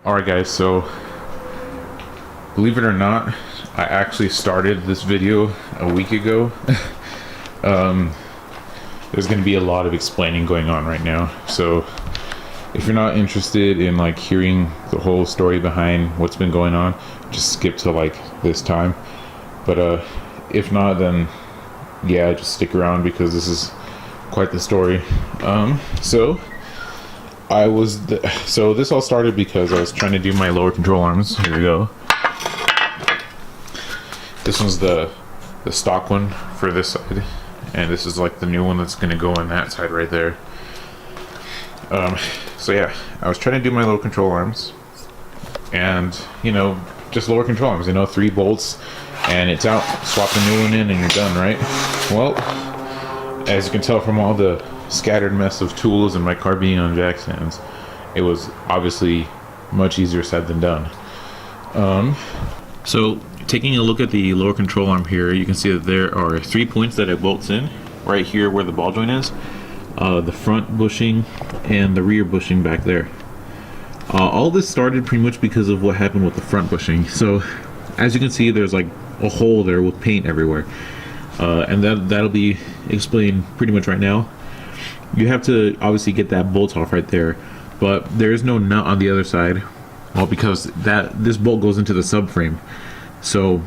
Alright guys, so believe it or not, I actually started this video a week ago. There's going to be a lot of explaining going on right now, so if you're not interested in like hearing the whole story behind what's been going on, just skip to like this time. But if not, then yeah, just stick around because this is quite the story. So this all started because I was trying to do my lower control arms. Here we go. This one's the stock one for this side, and this is like the new one that's gonna go on that side right there. So yeah, I was trying to do my lower control arms, and you know, just lower control arms, you know, 3 bolts and it's out. Swap the new one in and you're done, right? Well, as you can tell from all the scattered mess of tools and my car being on jack stands, it was obviously much easier said than done. So taking a look at the lower control arm here, you can see that there are 3 points that it bolts in right here where the ball joint is, the front bushing and the rear bushing back there. All this started pretty much because of what happened with the front bushing. So as you can see, there's like a hole there with paint everywhere, and that'll be explained pretty much right now. You have to obviously get that bolt off right there, but there is no nut on the other side. Well, because this bolt goes into the subframe. So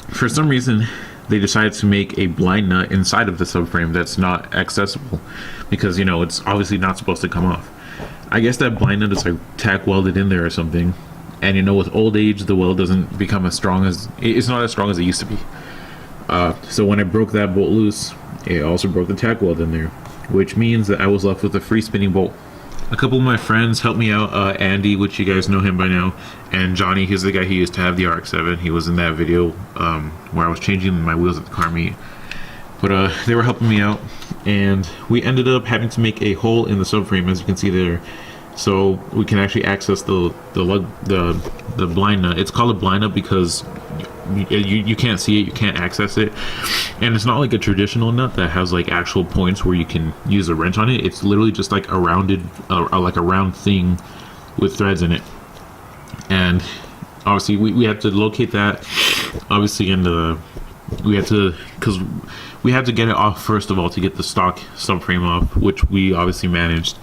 for some reason they decided to make a blind nut inside of the subframe that's not accessible, because you know it's obviously not supposed to come off. I guess that blind nut is like tack welded in there or something, and you know, with old age the weld doesn't become as strong as it's not as strong as it used to be. So when I broke that bolt loose, it also broke the tack weld in there, which means that I was left with a free spinning bolt. A couple of my friends helped me out, Andy, which you guys know him by now, and Johnny, he's the guy who used to have the RX-7. He was in that video where I was changing my wheels at the car meet. But they were helping me out, and we ended up having to make a hole in the subframe, as you can see there, so we can actually access the blind nut. It's called a blind nut because you can't see it, you can't access it, and it's not like a traditional nut that has like actual points where you can use a wrench on it. It's literally just like a rounded like a round thing with threads in it. And obviously we had to locate that, obviously, and we had to get it off first of all to get the stock subframe off, which we obviously managed.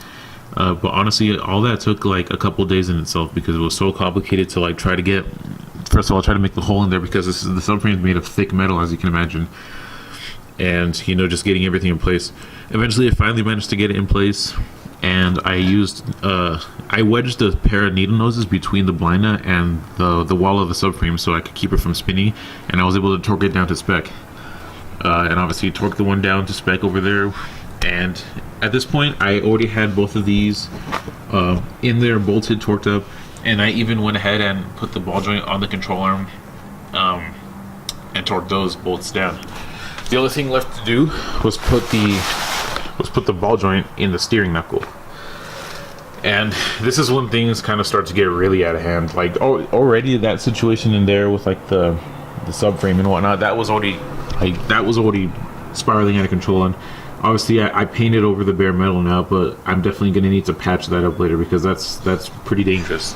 But honestly, all that took like a couple days in itself because it was so complicated to like try to get, first of all, try to make the hole in there, because the subframe is made of thick metal, as you can imagine, and you know, just getting everything in place. Eventually I finally managed to get it in place, and I wedged a pair of needle noses between the blind nut and the wall of the subframe so I could keep it from spinning, and I was able to torque it down to spec, and obviously torque the one down to spec over there. And at this point I already had both of these in there, bolted, torqued up, and I even went ahead and put the ball joint on the control arm and torqued those bolts down. The only thing left to do was put the ball joint in the steering knuckle. And this is when things kind of start to get really out of hand. Like already that situation in there with like the subframe and whatnot, that was already spiraling out of control. And obviously I painted over the bare metal now, but I'm definitely gonna need to patch that up later because that's pretty dangerous.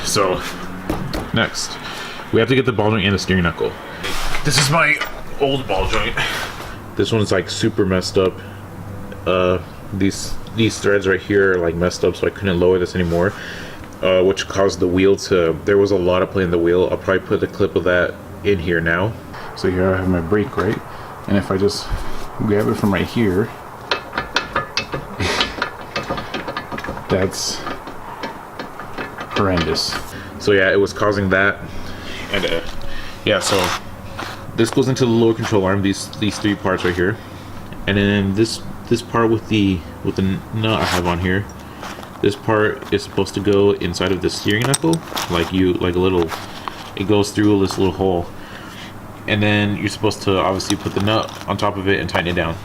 So next we have to get the ball joint and the steering knuckle. This is my old ball joint. This one's like super messed up. These threads right here are like messed up, so I couldn't lower this anymore, which caused the wheel to, there was a lot of play in the wheel. I'll probably put a clip of that in here now. So here I have my brake, right, and if I just grab it from right here, that's horrendous. So yeah, it was causing that. And yeah, so this goes into the lower control arm, these 3 parts right here, and then this part with the nut I have on here, this part is supposed to go inside of the steering knuckle, like a little, it goes through this little hole, and then you're supposed to obviously put the nut on top of it and tighten it down.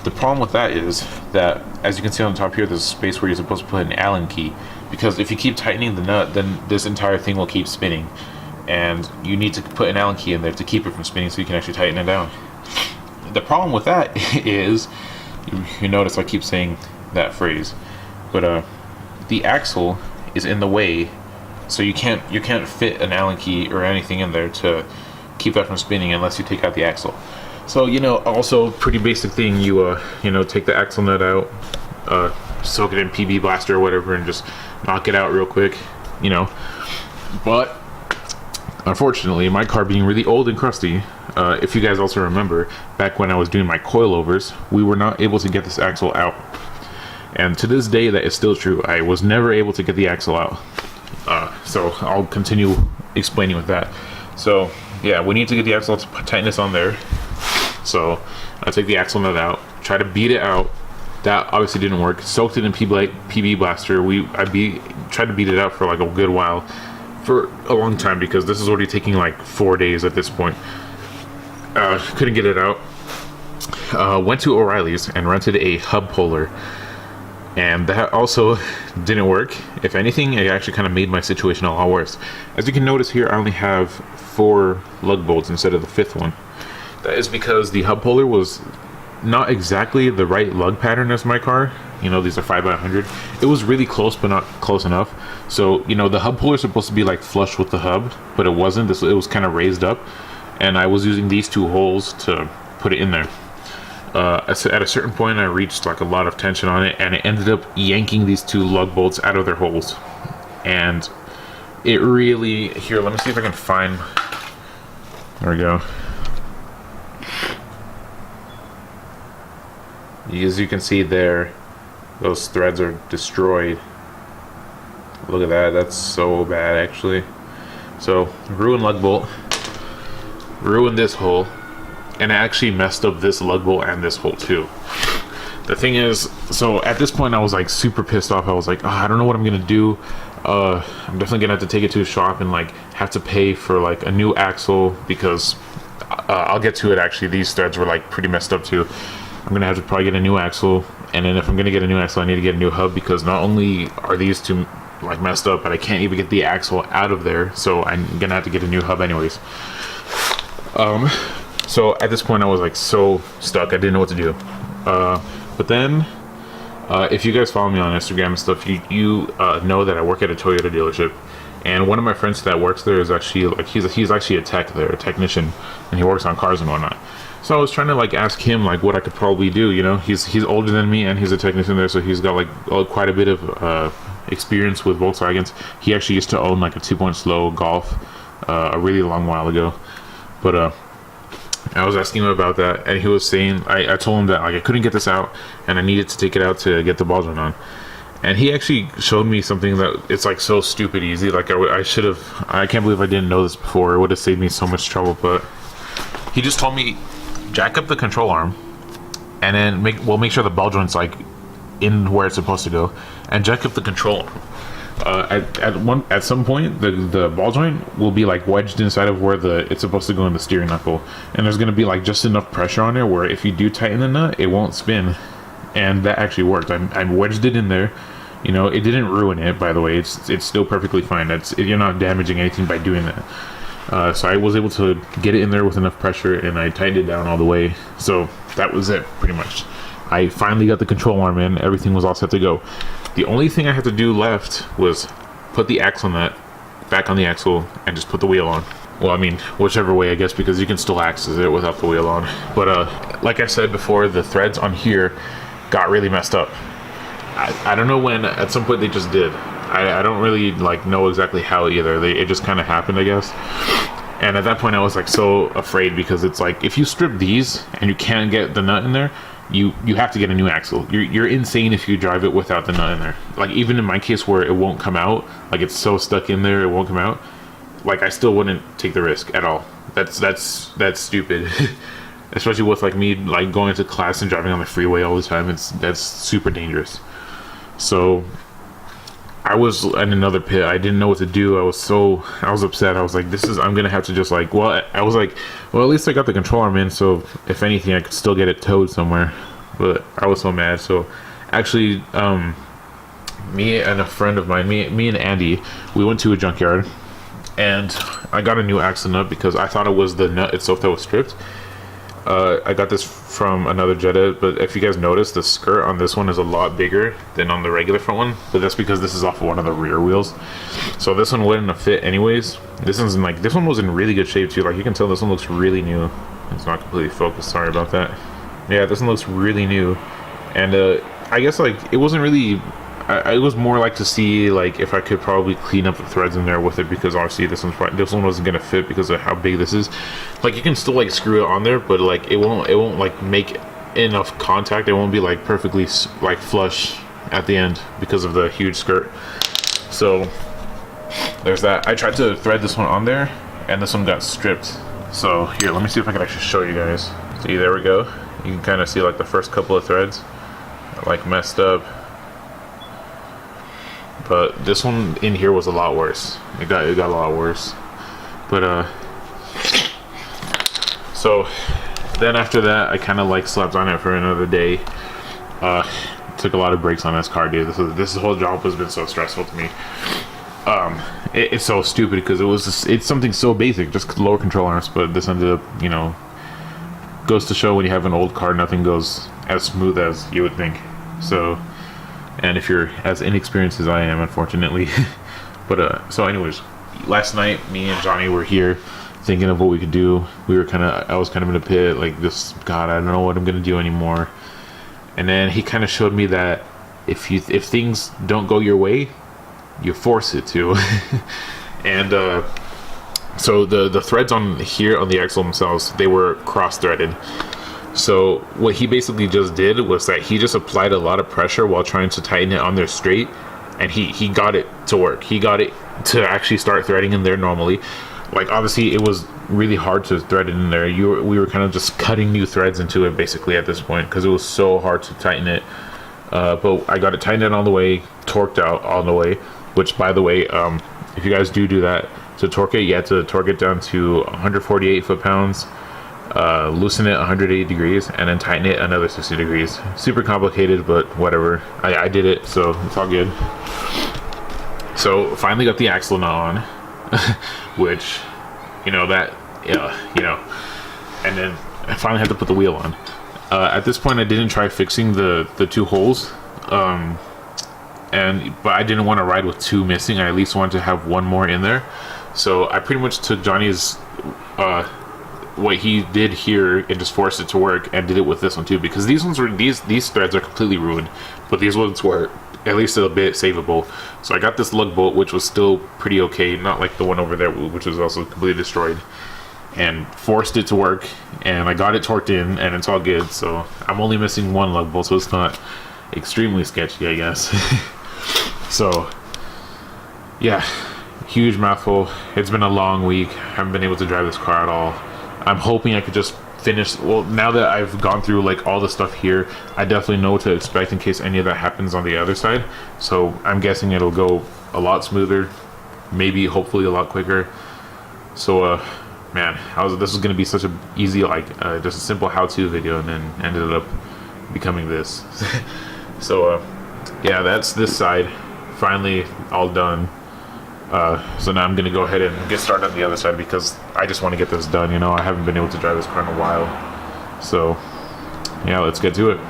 The problem with that is that, as you can see on the top here, there's a space where you're supposed to put an Allen key, because if you keep tightening the nut, then this entire thing will keep spinning, and you need to put an Allen key in there to keep it from spinning so you can actually tighten it down. The problem with that is, you notice I keep saying that phrase, but the axle is in the way So you can't fit an Allen key or anything in there to keep that from spinning unless you take out the axle. So, you know, also pretty basic thing, you know, take the axle nut out, soak it in PB Blaster or whatever, and just knock it out real quick, you know. But unfortunately, my car being really old and crusty, if you guys also remember, back when I was doing my coilovers, we were not able to get this axle out. And to this day, that is still true. I was never able to get the axle out. So I'll continue explaining with that. So yeah, we need to get the axle to tighten this on there. So I take the axle nut out, try to beat it out. That obviously didn't work. Soaked it in PB Blaster. Tried to beat it out for like a good while, for a long time, because this is already taking like 4 days at this point. Couldn't get it out. Went to O'Reilly's and rented a hub puller, and that also didn't work. If anything, it actually kind of made my situation a lot worse. As you can notice here, I only have 4 lug bolts instead of the 5th one. That is because the hub puller was not exactly the right lug pattern as my car. You know, these are 5x100. It was really close, but not close enough. So, you know, the hub puller is supposed to be like flush with the hub, but it wasn't. It was kind of raised up, and I was using these 2 holes to put it in there. At a certain point, I reached like a lot of tension on it, and it ended up yanking these 2 lug bolts out of their holes. And it really, here, let me see if I can find, there we go. As you can see there, those threads are destroyed. Look at that, that's so bad actually. So, ruined lug bolt, ruined this hole, and I actually messed up this lug bolt and this hole too. The thing is, so at this point I was like super pissed off. I was like, oh, I don't know what I'm gonna do. I'm definitely gonna have to take it to a shop and like have to pay for like a new axle, because I'll get to it actually. These threads were like pretty messed up too. I'm gonna have to probably get a new axle, and then if I'm gonna get a new axle, I need to get a new hub, because not only are these 2 like messed up, but I can't even get the axle out of there, so I'm gonna have to get a new hub anyways. So at this point I was like so stuck, I didn't know what to do. But then if you guys follow me on Instagram and stuff, you know that I work at a Toyota dealership, and one of my friends that works there is actually like he's actually a tech there, a technician, and he works on cars and whatnot. So I was trying to like ask him like what I could probably do. You know, he's older than me, and he's a technician there, so he's got like quite a bit of experience with Volkswagens. He actually used to own like a 2.0 slow Golf a really long while ago. But I was asking him about that, and he was saying, I told him that like I couldn't get this out, and I needed to take it out to get the ball joint on. And he actually showed me something that it's like so stupid easy. Like I should have, I can't believe I didn't know this before. It would have saved me so much trouble. But he just told me, jack up the control arm, and then make sure the ball joint's like in where it's supposed to go, and jack up the control arm. At some point the ball joint will be like wedged inside of where it's supposed to go in the steering knuckle, and there's going to be like just enough pressure on there where if you do tighten the nut, it won't spin. And that actually worked. I wedged it in there. You know, it didn't ruin it, by the way. It's still perfectly fine. You're not damaging anything by doing that. So I was able to get it in there with enough pressure, and I tightened it down all the way. So that was it, pretty much. I finally got the control arm in. Everything was all set to go. The only thing I had to do left was put the axle nut back on the axle and just put the wheel on. Well, I mean, whichever way, I guess, because you can still access it without the wheel on. But like I said before, the threads on here got really messed up. I don't know when. At some point they just did. I don't really like know exactly how either. It just kind of happened, I guess. And at that point I was like so afraid, because it's like if you strip these and you can't get the nut in there, you have to get a new axle. You're insane if you drive it without the nut in there. Like even in my case where it won't come out, like it's so stuck in there it won't come out, like I still wouldn't take the risk at all. That's stupid. Especially with like me like going to class and driving on the freeway all the time. That's super dangerous. So I was in another pit. I didn't know what to do. I was upset. I was like, I'm gonna have to just like, I was like, well, at least I got the control arm in, so if anything I could still get it towed somewhere. But I was so mad. So actually me and a friend of mine, me and Andy, we went to a junkyard, and I got a new axle nut because I thought it was the nut itself that was stripped. I got this from another Jetta, but if you guys notice, the skirt on this one is a lot bigger than on the regular front one, but that's because this is off of one of the rear wheels. So this one wouldn't have fit anyways. This one was in really good shape too. Like, you can tell this one looks really new. It's not completely focused, sorry about that. Yeah, this one looks really new. And I guess like it wasn't really, it was more like to see like if I could probably clean up the threads in there with it, because obviously this one wasn't gonna fit because of how big this is. Like, you can still like screw it on there, but like it won't like make enough contact. It won't be like perfectly like flush at the end because of the huge skirt. So there's that. I tried to thread this one on there and this one got stripped. So here, let me see if I can actually show you guys. See, there we go. You can kind of see like the first couple of threads are like messed up. But this one in here was a lot worse. It got a lot worse. But so then after that, I kind of like slept on it for another day. Took a lot of breaks on this car, dude. This whole job has been so stressful to me. It's so stupid because it's something so basic, just lower control arms. But this ended up, you know, goes to show when you have an old car, nothing goes as smooth as you would think. So. And if you're as inexperienced as I am, unfortunately. But so anyways, last night me and Johnny were here thinking of what we could do. I was kind of in a pit, like, this, God, I don't know what I'm gonna do anymore. And then he kind of showed me that if things don't go your way, you force it to. And so the threads on here on the axle themselves, they were cross-threaded. So what he basically just did was that he just applied a lot of pressure while trying to tighten it on there straight, and he got it to work. He got it to actually start threading in there normally. Like, obviously it was really hard to thread it in there. We were kind of just cutting new threads into it basically at this point because it was so hard to tighten it. But I got it tightened in all the way, torqued out all the way, which, by the way, if you guys do that, to torque it, you have to torque it down to 148 foot-pounds. Loosen it 180 degrees and then tighten it another 60 degrees. Super complicated, but whatever. I did it, so it's all good. So finally got the axle nut on, which, you know, and then I finally had to put the wheel on. At this point I didn't try fixing the two holes, but I didn't want to ride with two missing. I at least wanted to have one more in there. So I pretty much took Johnny's what he did here and just forced it to work, and did it with this one too, because these threads are completely ruined, but these ones were at least a bit savable. So I got this lug bolt, which was still pretty okay, not like the one over there, which was also completely destroyed, and forced it to work, and I got it torqued in, and it's all good. So I'm only missing one lug bolt, so it's not extremely sketchy, I guess. So yeah, huge mouthful. It's been a long week. I haven't been able to drive this car at all. I'm hoping I could just finish. Well, now that I've gone through like all the stuff here, I definitely know what to expect in case any of that happens on the other side. So I'm guessing it'll go a lot smoother, maybe hopefully a lot quicker. So man, this was gonna be such a easy, like just a simple how-to video, and then ended up becoming this. So yeah, that's this side finally all done. So now I'm gonna go ahead and get started on the other side because I just want to get this done. You know, I haven't been able to drive this car in a while. So yeah, let's get to it.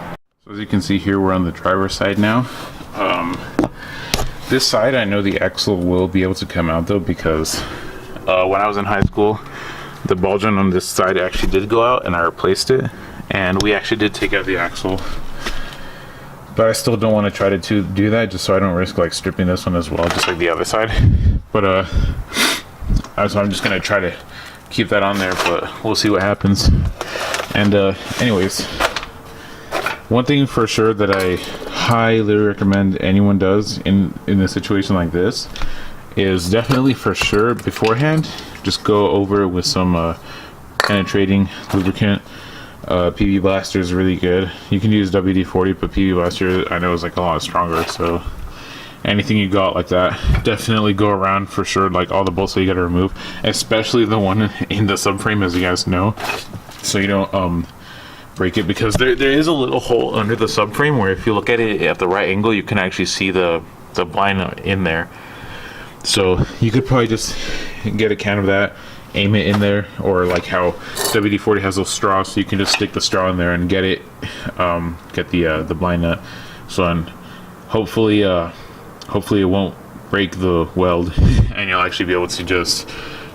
So as you can see here, we're on the driver's side now. This side, I know the axle will be able to come out though, because when I was in high school, the ball joint on this side actually did go out and I replaced it, and we actually did take out the axle. But I still don't want to try to do that, just so I don't risk like stripping this one as well, just like the other side. But so I'm just gonna try to keep that on there, but we'll see what happens. And anyways, one thing for sure that I highly recommend anyone does in a situation like this is definitely for sure beforehand just go over with some penetrating lubricant. PB Blaster is really good. You can use WD-40, but PB Blaster I know is like a lot stronger, so anything you got like that, definitely go around for sure, like all the bolts that you got to remove, especially the one in the subframe, as you guys know, so you don't break it, because there is a little hole under the subframe where if you look at it at the right angle, you can actually see the blind in there. So you could probably just get a can of that, aim it in there, or like how WD-40 has those straws, so you can just stick the straw in there and get it, get the blind nut. So and hopefully it won't break the weld, and you'll actually be able to just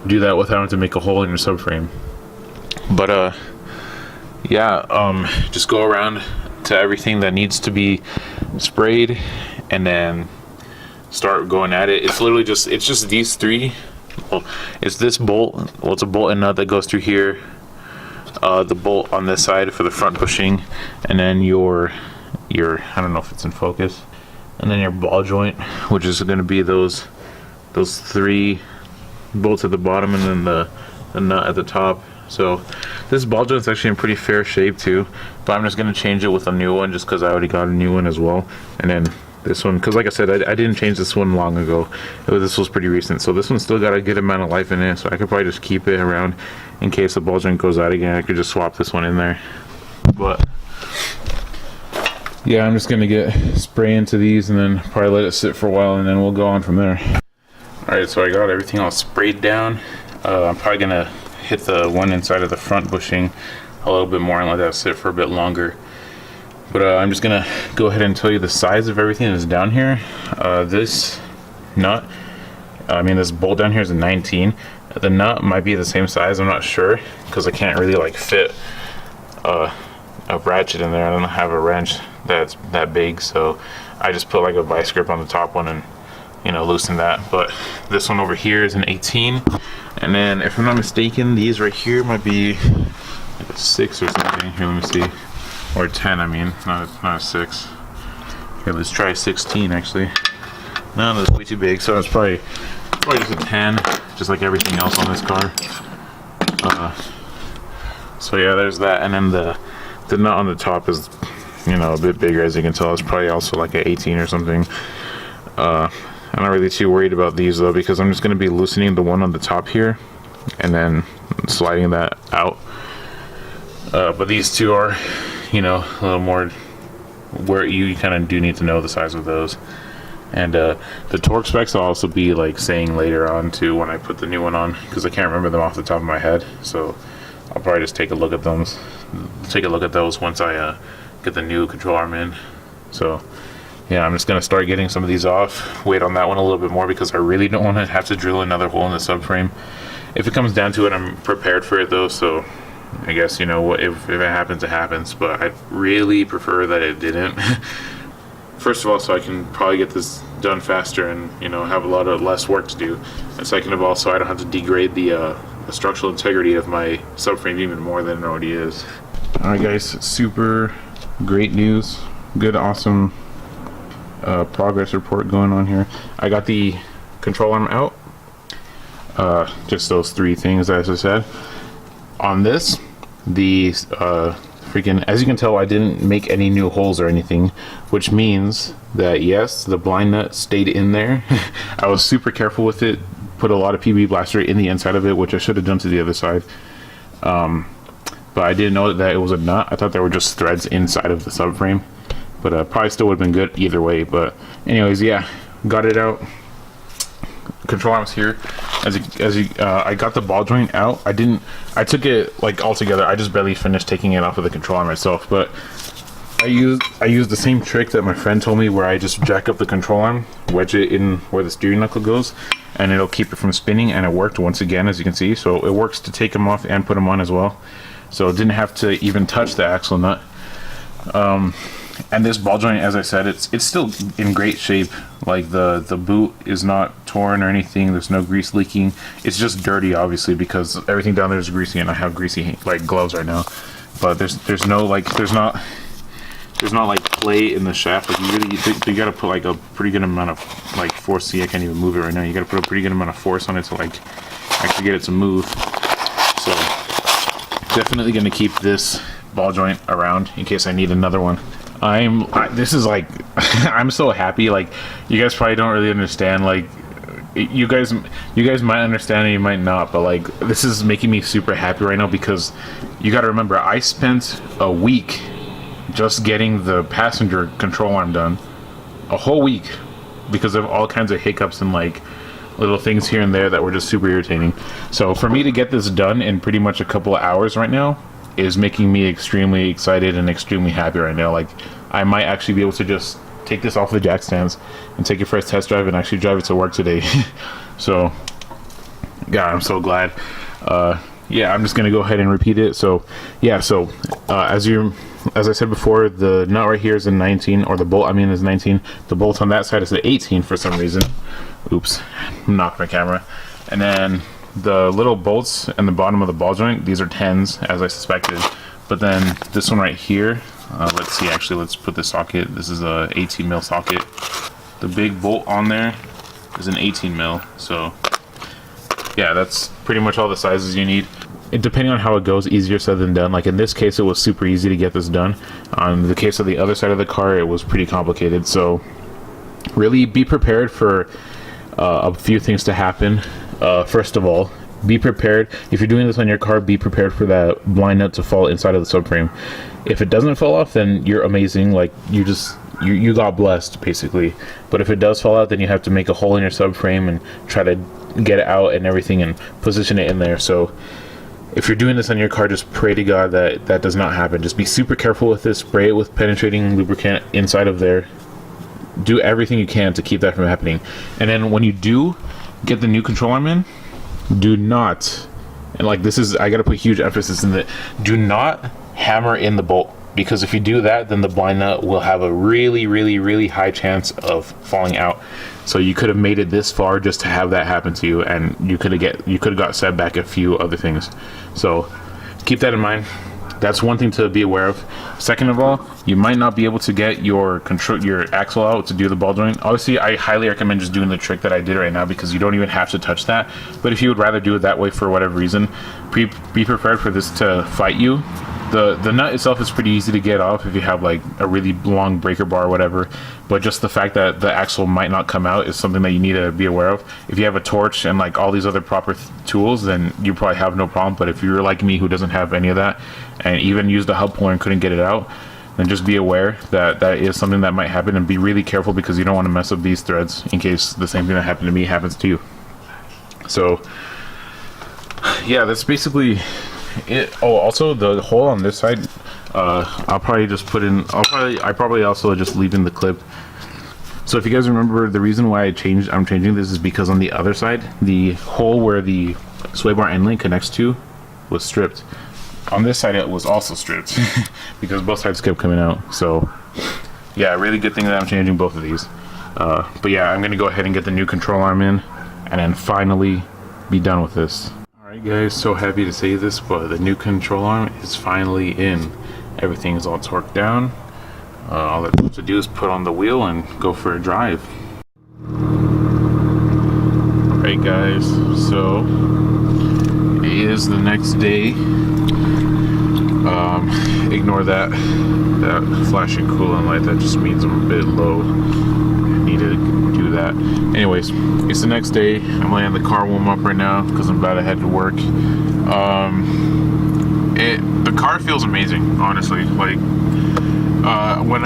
do that without having to make a hole in your subframe. But yeah, just go around to everything that needs to be sprayed, and then start going at it. It's literally just these three. Well, it's this bolt. Well, it's a bolt and nut that goes through here. The bolt on this side for the front bushing, and then your I don't know if it's in focus, and then your ball joint, which is going to be those three bolts at the bottom, and then the nut at the top. So this ball joint's actually in pretty fair shape too, but I'm just going to change it with a new one just because I already got a new one as well. And then this one, because like I said, I didn't change this one long ago. This was pretty recent, so this one's still got a good amount of life in it, so I could probably just keep it around in case the ball joint goes out again. I could just swap this one in there. But yeah, I'm just gonna get spray into these and then probably let it sit for a while, and then we'll go on from there. Alright, so I got everything all sprayed down. I'm probably gonna hit the one inside of the front bushing a little bit more and let that sit for a bit longer. But I'm just gonna go ahead and tell you the size of everything that's down here. This nut, this bolt down here is a 19. The nut might be the same size, I'm not sure, because I can't really like fit a ratchet in there. I don't have a wrench that's that big, so I just put like a vice grip on the top one and loosen that. But this one over here is an 18, and then if I'm not mistaken, these right here might be like a 6 or something. Here, let me see. Or 10, not a 6. Here, let's try 16 actually. No, that's way too big, so it's probably just a 10, just like everything else on this car. So yeah, there's that, and then the nut on the top is a bit bigger, as you can tell. It's probably also like an 18 or something. I'm not really too worried about these though, because I'm just going to be loosening the one on the top here and then sliding that out. But these two are a little more where you kind of do need to know the size of those. And the torque specs I'll also be like saying later on too when I put the new one on, because I can't remember them off the top of my head. So I'll probably just take a look at those once I get the new control arm in. So yeah, I'm just gonna start getting some of these off, wait on that one a little bit more, because I really don't want to have to drill another hole in the subframe. If it comes down to it, I'm prepared for it though, so I guess if it happens, it happens, but I'd really prefer that it didn't. First of all, so I can probably get this done faster and have a lot of less work to do, and second of all, so I don't have to degrade the structural integrity of my subframe even more than it already is. Alright guys, super great news, good, awesome progress report going on here. I got the control arm out, just those three things as I said. On this, the freaking, as you can tell, I didn't make any new holes or anything, which means that yes, the blind nut stayed in there. I was super careful with it, put a lot of PB blaster in the inside of it, which I should have done to the other side. But I didn't know that it was a nut. I thought they were just threads inside of the subframe, but probably still would have been good either way. But anyways, yeah, got it out. Control arms here. I got the ball joint out. I took it like all together. I just barely finished taking it off of the control arm myself, but I used the same trick that my friend told me, where I just jack up the control arm, wedge it in where the steering knuckle goes, and it'll keep it from spinning, and it worked once again, as you can see. So it works to take them off and put them on as well. So it didn't have to even touch the axle nut. And this ball joint, as I said, it's still in great shape. Like the boot is not torn or anything. There's no grease leaking. It's just dirty, obviously, because everything down there is greasy, and I have greasy like gloves right now. But there's not like play in the shaft. Like you gotta put like a pretty good amount of like force. See, I can't even move it right now. You gotta put a pretty good amount of force on it to like actually get it to move. So definitely gonna keep this ball joint around in case I need another one. This is like I'm so happy. Like, you guys probably don't really understand. Like, you guys might understand and you might not, but like, this is making me super happy right now, because you got to remember, I spent a week just getting the passenger control arm done, a whole week, because of all kinds of hiccups and like little things here and there that were just super irritating. So for me to get this done in pretty much a couple of hours right now is making me extremely excited and extremely happy right now. Like, I might actually be able to just take this off the jack stands and take it for a test drive and actually drive it to work today. So God, I'm so glad. Yeah, I'm just gonna go ahead and repeat it. So yeah, so as I said before, the nut right here is a 19, or the bolt, I mean, is 19. The bolt on that side is an 18 for some reason. Oops, knocked my camera. And then the little bolts in the bottom of the ball joint, these are 10s, as I suspected. But then this one right here, let's see, actually, let's put the socket. This is a 18 mil socket. The big bolt on there is an 18 mil. So yeah, that's pretty much all the sizes you need. Depending on how it goes, easier said than done. Like in this case, it was super easy to get this done. On the case of the other side of the car, it was pretty complicated. So really be prepared for a few things to happen. First of all, be prepared. If you're doing this on your car, be prepared for that blind nut to fall inside of the subframe. If it doesn't fall off, then you're amazing. Like you got blessed, basically. But if it does fall out, then you have to make a hole in your subframe and try to get it out and everything and position it in there. So if you're doing this on your car, just pray to God that that does not happen. Just be super careful with this. Spray it with penetrating lubricant inside of there. Do everything you can to keep that from happening. And then when you do get the new control arm in, do not, and like this is, I gotta put huge emphasis in that, do not hammer in the bolt. Because if you do that, then the blind nut will have a really, really, really high chance of falling out. So you could have made it this far just to have that happen to you, and you could have got set back a few other things. So keep that in mind. That's one thing to be aware of. Second of all, you might not be able to get your axle out to do the ball joint. Obviously, I highly recommend just doing the trick that I did right now, because you don't even have to touch that. But if you would rather do it that way for whatever reason, be prepared for this to fight you. The nut itself is pretty easy to get off if you have like a really long breaker bar or whatever, but just the fact that the axle might not come out is something that you need to be aware of. If you have a torch and like all these other proper tools, then you probably have no problem. But if you're like me, who doesn't have any of that and even used a hub puller and couldn't get it out, then just be aware that that is something that might happen, and be really careful, because you don't want to mess up these threads in case the same thing that happened to me happens to you. So yeah, that's basically it. Oh, also the hole on this side, I'll probably just put in, I probably also just leave in the clip. So if you guys remember, the reason why I'm changing this is because on the other side, the hole where the sway bar end link connects to was stripped. On this side, it was also stripped because both sides kept coming out. So yeah, really good thing that I'm changing both of these. But yeah, I'm gonna go ahead and get the new control arm in, and then finally be done with this. Alright guys, so happy to say this, but the new control arm is finally in. Everything is all torqued down. All that's left to do is put on the wheel and go for a drive. Alright guys, so it is the next day. Ignore that flashing coolant light, that just means I'm a bit low. I need to do that. Anyways, it's the next day. I'm letting the car warm up right now because I'm about to head to work. The car feels amazing, honestly. Like when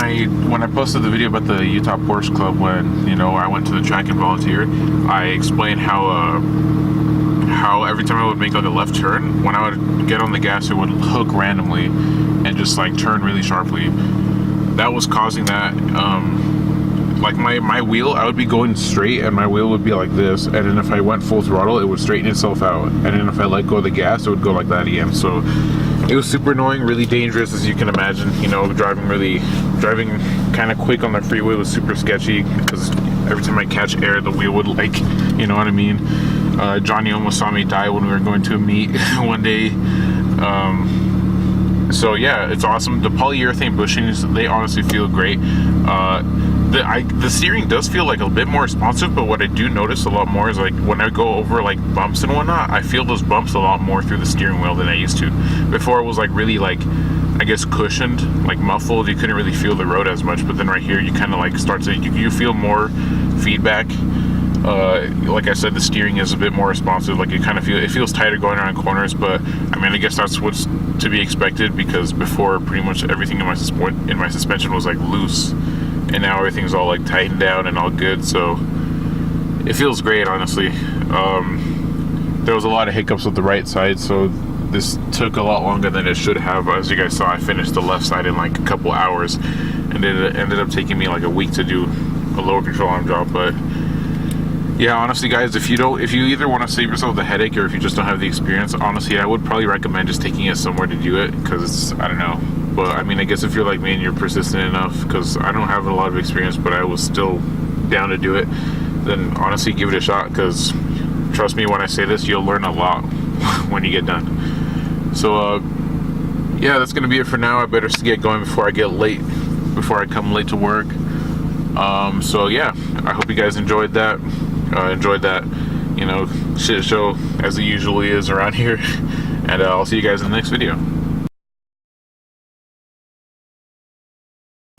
I posted the video about the Utah Porsche Club, when I went to the track and volunteered, I explained how every time I would make like a left turn, when I would get on the gas, it would hook randomly and just like turn really sharply. That was causing that. Like my wheel, I would be going straight and my wheel would be like this, and then if I went full throttle, it would straighten itself out, and then if I let go of the gas, it would go like that again. So it was super annoying, really dangerous, as you can imagine. Driving kind of quick on the freeway was super sketchy, because every time I catch air, the wheel would like, you know what I mean? Johnny almost saw me die when we were going to a meet one day. So yeah, it's awesome. The polyurethane bushings, they honestly feel great. The steering does feel like a bit more responsive, but what I do notice a lot more is like when I go over like bumps and whatnot, I feel those bumps a lot more through the steering wheel than I used to. Before it was like really like, I guess, cushioned, like muffled. You couldn't really feel the road as much, but then right here you kind of like start to, you feel more feedback. Like I said, the steering is a bit more responsive. Like it feels tighter going around corners, but I mean, I guess that's what's to be expected, because before pretty much everything in my suspension was like loose, and now everything's all like tightened down and all good. So it feels great, honestly. There was a lot of hiccups with the right side, so this took a lot longer than it should have. As you guys saw, I finished the left side in like a couple hours, and it ended up taking me like a week to do a lower control arm job. But yeah, honestly guys, if you either want to save yourself the headache or if you just don't have the experience, honestly I would probably recommend just taking it somewhere to do it, because it's, I don't know, but I mean, I guess if you're like me and you're persistent enough, because I don't have a lot of experience but I was still down to do it, then honestly give it a shot, because trust me when I say this, you'll learn a lot when you get done. So yeah, that's gonna be it for now. I better get going before I come late to work. So yeah, I hope you guys enjoyed that, you know, shit show as it usually is around here, and I'll see you guys in the next video.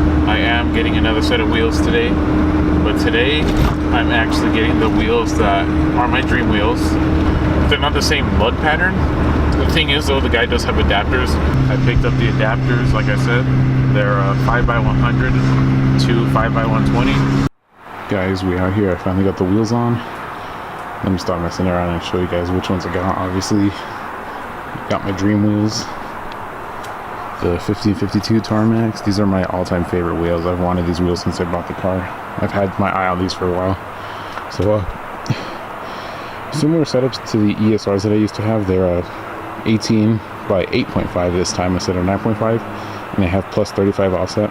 I am getting another set of wheels today, but today I'm actually getting the wheels that are my dream wheels. They're not the same lug pattern. The thing is though, the guy does have adapters. I picked up the adapters, like I said. They're 5x100 to 5x120. Guys, we out here. I finally got the wheels on. Let me stop messing around and show you guys which ones I got. Obviously, got my dream wheels. The 5052 Tarmacs. These are my all-time favorite wheels. I've wanted these wheels since I bought the car. I've had my eye on these for a while. So, similar setups to the ESRs that I used to have. They're 18 by 8.5 this time instead of 9.5, and they have plus 35 offset.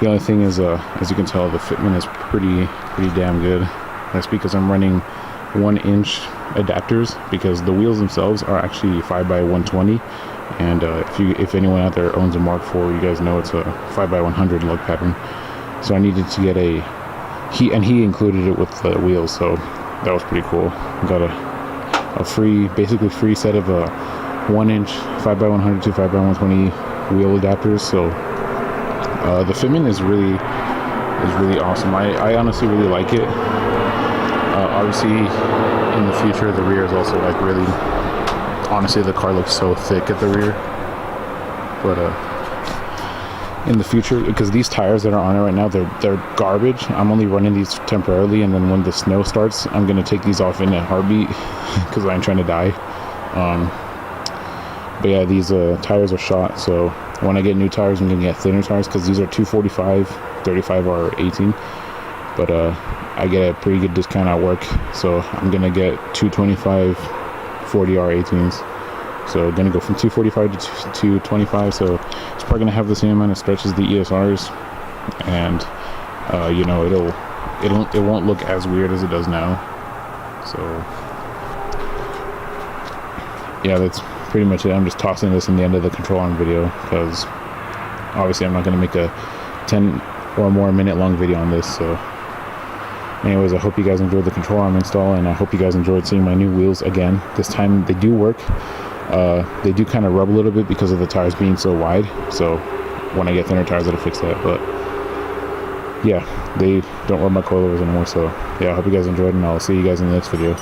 The only thing is, as you can tell, the fitment is pretty damn good. That's because I'm running 1-inch adapters, because the wheels themselves are actually 5x120, and if anyone out there owns a Mark IV, you guys know it's a 5x100 lug pattern. So I needed to get he included it with the wheels, so that was pretty cool. Got a basically free set of 1-inch 5x100 to 5x120 wheel adapters. So the fitment is really awesome. I honestly really like it. Obviously in the future the rear is also like really, honestly the car looks so thick at the rear, but in the future, because these tires that are on it right now, they're garbage. I'm only running these temporarily, and then when the snow starts, I'm gonna take these off in a heartbeat because I ain't trying to die. But yeah, these tires are shot, so when I get new tires, I'm gonna get thinner tires, because these are 245, 35 are 18. But I get a pretty good discount at work, so I'm gonna get 225 40R 18s. So gonna go from 245 to 225, so it's probably gonna have the same amount of stretch as the ESRs, and you know, it won't look as weird as it does now. So yeah, that's pretty much it. I'm just tossing this in the end of the control arm video, because obviously I'm not gonna make a 10 or more minute long video on this. So anyways, I hope you guys enjoyed the control arm install, and I hope you guys enjoyed seeing my new wheels again. This time they do work. They do kind of rub a little bit because of the tires being so wide, so when I get thinner tires it'll fix that. But yeah, they don't rub my coilovers anymore. So yeah, I hope you guys enjoyed, and I'll see you guys in the next video.